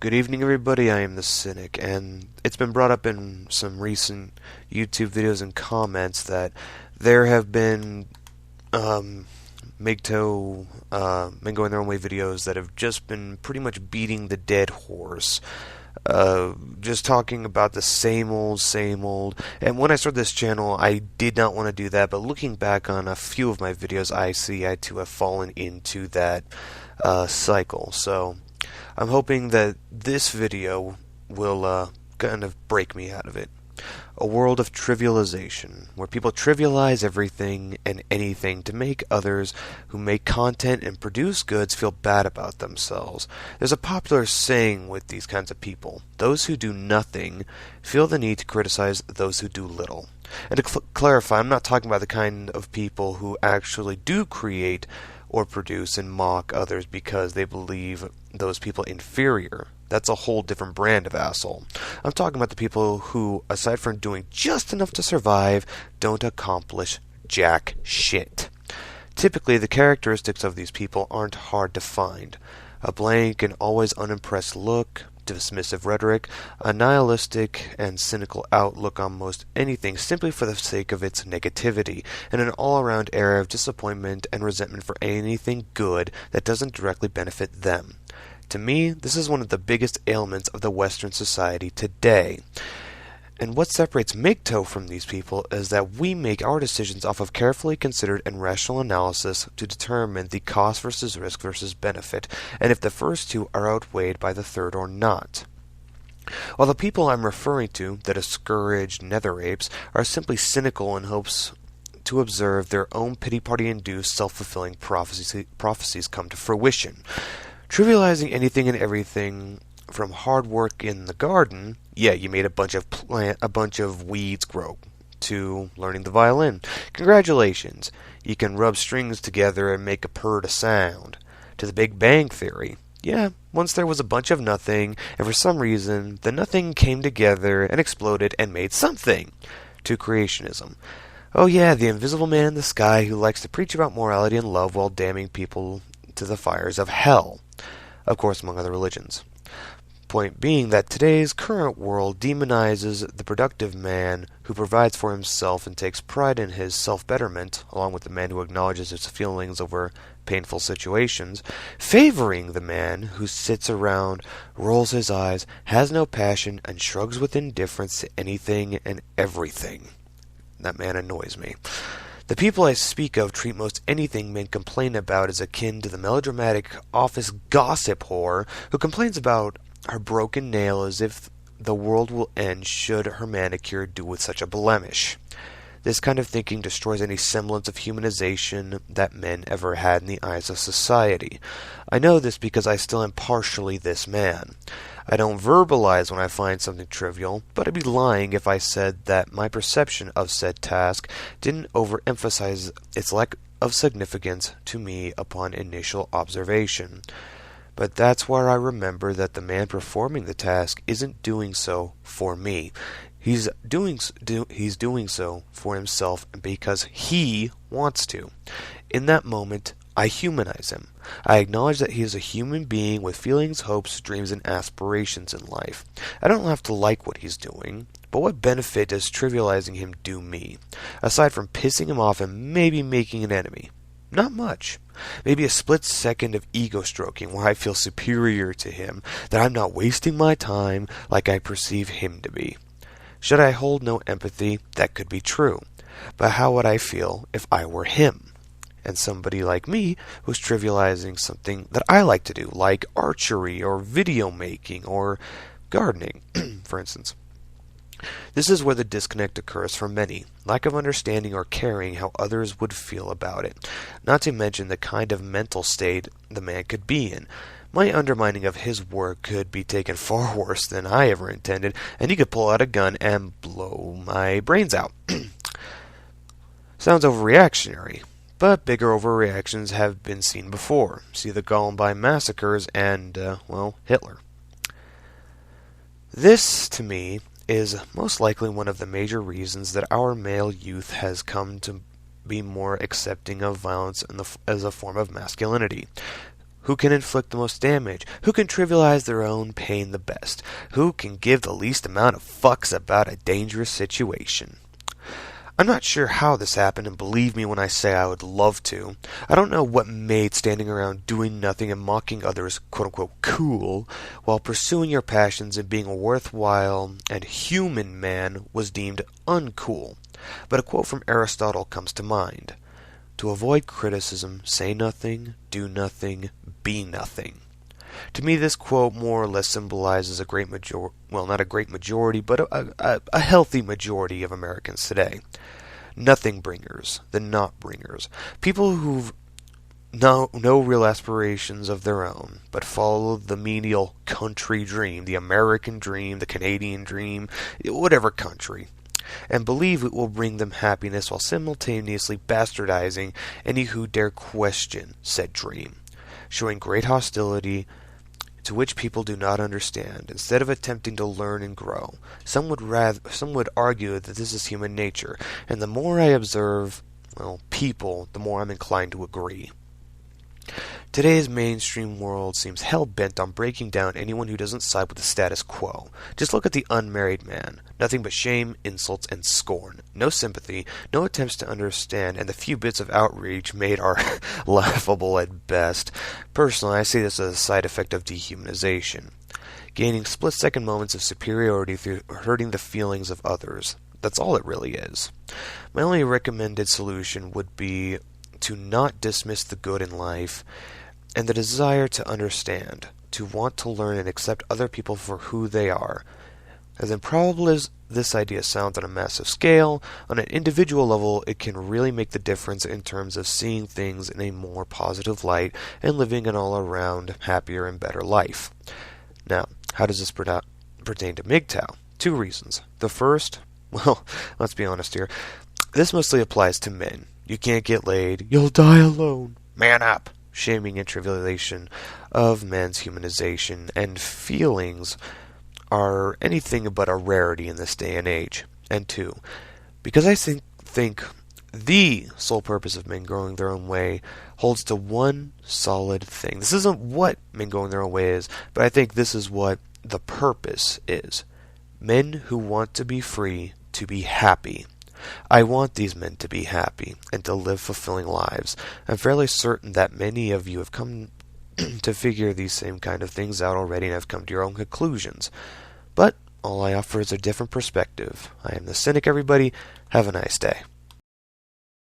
Good evening, everybody. I am the Cynic, and it's been brought up in some recent YouTube videos and comments that there have been men going their own way videos that have just been pretty much beating the dead horse. Just talking about the same old, same old. And when I started this channel, I did not want to do that, but looking back on a few of my videos, I see I too have fallen into that cycle. So I'm hoping that this video will kind of break me out of it. A world of trivialization, where people trivialize everything and anything to make others who make content and produce goods feel bad about themselves. There's a popular saying with these kinds of people: those who do nothing feel the need to criticize those who do little. And to clarify, I'm not talking about the kind of people who actually do create or produce and mock others because they believe those people inferior. That's a whole different brand of asshole. I'm talking about the people who, aside from doing just enough to survive, don't accomplish jack shit. Typically, the characteristics of these people aren't hard to find. A blank and always unimpressed look, dismissive rhetoric, a nihilistic and cynical outlook on most anything simply for the sake of its negativity, and an all-around air of disappointment and resentment for anything good that doesn't directly benefit them. To me, this is one of the biggest ailments of the Western society today. And what separates MGTOW from these people is that we make our decisions off of carefully considered and rational analysis to determine the cost versus risk versus benefit, and if the first two are outweighed by the third or not. While the people I'm referring to, the discouraged nether apes, are simply cynical in hopes to observe their own pity party-induced self-fulfilling prophecies come to fruition. Trivializing anything and everything, from hard work in the garden, yeah, you made a bunch of weeds grow, to learning the violin. Congratulations, you can rub strings together and make a purr to sound. To the Big Bang Theory, yeah, once there was a bunch of nothing, and for some reason, the nothing came together and exploded and made something. To creationism. Oh yeah, the invisible man in the sky who likes to preach about morality and love while damning people to the fires of hell. Of course, among other religions. Point being that today's current world demonizes the productive man who provides for himself and takes pride in his self-betterment, along with the man who acknowledges his feelings over painful situations, favoring the man who sits around, rolls his eyes, has no passion, and shrugs with indifference to anything and everything. That man annoys me. The people I speak of treat most anything men complain about as akin to the melodramatic office gossip whore who complains about her broken nail as if the world will end should her manicure do with such a blemish. This kind of thinking destroys any semblance of humanization that men ever had in the eyes of society. I know this because I still am partially this man. I don't verbalize when I find something trivial, but I'd be lying if I said that my perception of said task didn't overemphasize its lack of significance to me upon initial observation. But that's where I remember that the man performing the task isn't doing so for me. He's doing so for himself because he wants to. In that moment, I humanize him. I acknowledge that he is a human being with feelings, hopes, dreams, and aspirations in life. I don't have to like what he's doing, but what benefit does trivializing him do me, aside from pissing him off and maybe making an enemy? Not much. Maybe a split second of ego stroking where I feel superior to him, that I'm not wasting my time like I perceive him to be. Should I hold no empathy, that could be true. But how would I feel if I were him? And somebody like me who's trivializing something that I like to do, like archery or video making or gardening, for instance. This is where the disconnect occurs for many, lack of understanding or caring how others would feel about it, not to mention the kind of mental state the man could be in. My undermining of his work could be taken far worse than I ever intended, and he could pull out a gun and blow my brains out. Sounds overreactionary, but bigger overreactions have been seen before. See the Columbine massacres and, Hitler. This, to me, is most likely one of the major reasons that our male youth has come to be more accepting of violence as a form of masculinity. who can inflict the most damage, who can trivialize their own pain the best, who can give the least amount of fucks about a dangerous situation. I'm not sure how this happened, and believe me when I say I would love to. I don't know what made standing around doing nothing and mocking others quote-unquote cool while pursuing your passions and being a worthwhile and human man was deemed uncool. But a quote from Aristotle comes to mind. To avoid criticism, say nothing, do nothing, be nothing. To me, this quote more or less symbolizes a great majority, well, not a great majority, but a healthy majority of Americans today. Nothing bringers, the not bringers. People who've no real aspirations of their own, but follow the menial country dream, the American dream, the Canadian dream, whatever country, and believe it will bring them happiness while simultaneously bastardizing any who dare question said dream, showing great hostility to which people do not understand, instead of attempting to learn and grow. Some would argue that this is human nature, and the more I observe, people, the more I'm inclined to agree. Today's mainstream world seems hell-bent on breaking down anyone who doesn't side with the status quo. Just look at the unmarried man. Nothing but shame, insults, and scorn. No sympathy, no attempts to understand, and the few bits of outreach made are laughable at best. Personally, I see this as a side effect of dehumanization. Gaining split-second moments of superiority through hurting the feelings of others. That's all it really is. My only recommended solution would be to not dismiss the good in life and the desire to understand, to want to learn and accept other people for who they are. As improbable as this idea sounds on a massive scale, on an individual level it can really make the difference in terms of seeing things in a more positive light and living an all-around happier and better life. Now, how does this pertain to MGTOW? 2 reasons. The first, let's be honest here, this mostly applies to men. You can't get laid. You'll die alone. Man up. Shaming and trivialization of men's humanization and feelings are anything but a rarity in this day and age. And 2, because I think the sole purpose of men going their own way holds to one solid thing. This isn't what men going their own way is, but I think this is what the purpose is. Men who want to be free, to be happy. I want these men to be happy and to live fulfilling lives. I'm fairly certain that many of you have come to figure these same kind of things out already and have come to your own conclusions. But all I offer is a different perspective. I am the cynic, everybody. Have a nice day.